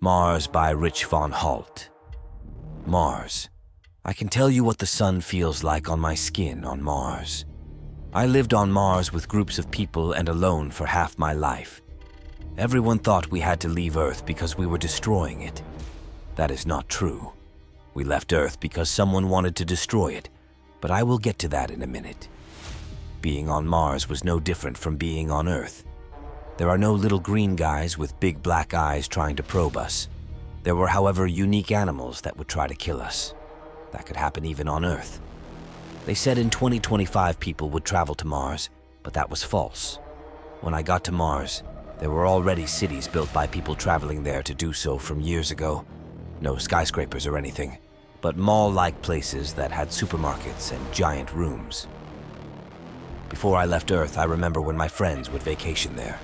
Mars by Rich von Holt. Mars. I can tell you what the sun feels like on my skin on Mars. I lived on Mars with groups of people and alone for half my life. Everyone thought we had to leave Earth because we were destroying it. That is not true. We left Earth because someone wanted to destroy it, but I will get to that in a minute. Being on Mars was no different from being on Earth. There are no little green guys with big black eyes trying to probe us. There were, however, unique animals that would try to kill us. That could happen even on Earth. They said in 2025 people would travel to Mars, but that was false. When I got to Mars, there were already cities built by people traveling there to do so from years ago. No skyscrapers or anything, but mall-like places that had supermarkets and giant rooms. Before I left Earth, I remember when my friends would vacation there.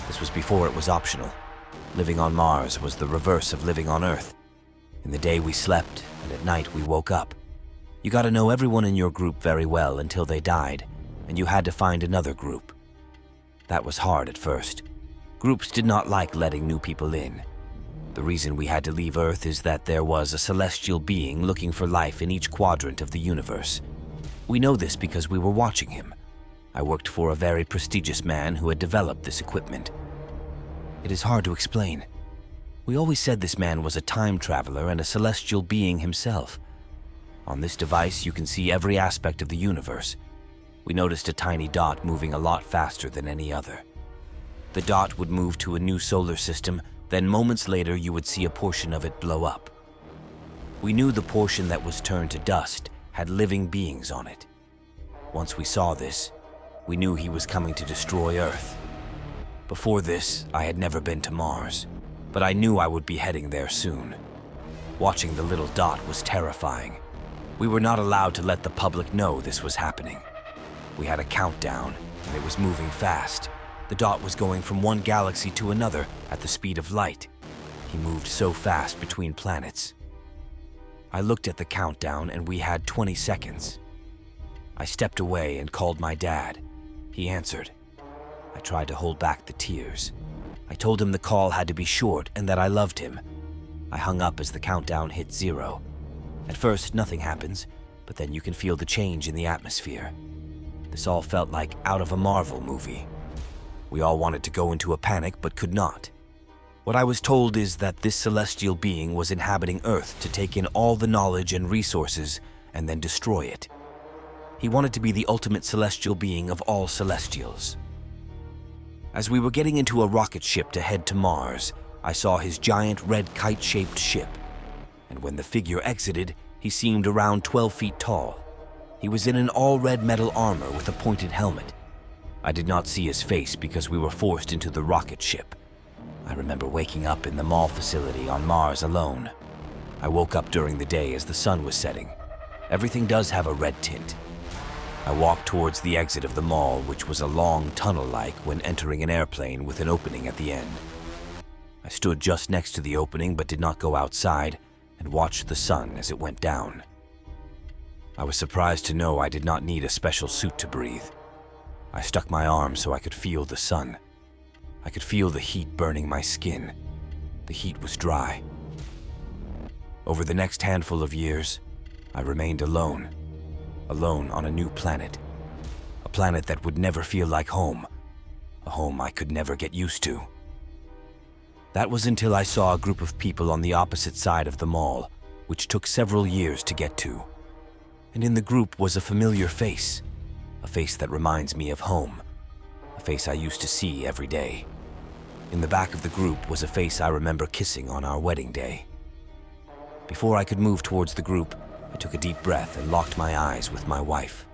This was before it was optional. Living on Mars was the reverse of living on Earth. In the day we slept, and at night we woke up. You got to know everyone in your group very well until they died, and you had to find another group. That was hard at first. Groups did not like letting new people in. The reason we had to leave Earth is that there was a celestial being looking for life in each quadrant of the universe. We know this because we were watching him. I worked for a very prestigious man who had developed this equipment. It is hard to explain. We always said this man was a time traveler and a celestial being himself. On this device, you can see every aspect of the universe. We noticed a tiny dot moving a lot faster than any other. The dot would move to a new solar system, then moments later you would see a portion of it blow up. We knew the portion that was turned to dust had living beings on it. Once we saw this, we knew he was coming to destroy Earth. Before this, I had never been to Mars, but I knew I would be heading there soon. Watching the little dot was terrifying. We were not allowed to let the public know this was happening. We had a countdown, and it was moving fast. The dot was going from one galaxy to another at the speed of light. He moved so fast between planets. I looked at the countdown, and we had 20 seconds. I stepped away and called my dad. He answered. I tried to hold back the tears. I told him the call had to be short and that I loved him. I hung up as the countdown hit 0. At first, nothing happens, but then you can feel the change in the atmosphere. This all felt like out of a Marvel movie. We all wanted to go into a panic, but could not. What I was told is that this celestial being was inhabiting Earth to take in all the knowledge and resources and then destroy it. He wanted to be the ultimate celestial being of all celestials. As we were getting into a rocket ship to head to Mars, I saw his giant red kite-shaped ship. And when the figure exited, he seemed around 12 feet tall. He was in an all-red metal armor with a pointed helmet. I did not see his face because we were forced into the rocket ship. I remember waking up in the mall facility on Mars alone. I woke up during the day as the sun was setting. Everything does have a red tint. I walked towards the exit of the mall, which was a long tunnel-like when entering an airplane with an opening at the end. I stood just next to the opening but did not go outside and watched the sun as it went down. I was surprised to know I did not need a special suit to breathe. I stuck my arm so I could feel the sun. I could feel the heat burning my skin. The heat was dry. Over the next handful of years, I remained alone. Alone on a new planet. A planet that would never feel like home. A home I could never get used to. That was until I saw a group of people on the opposite side of the mall, which took several years to get to. And in the group was a familiar face. A face that reminds me of home. A face I used to see every day. In the back of the group was a face I remember kissing on our wedding day. Before I could move towards the group, I took a deep breath and locked my eyes with my wife.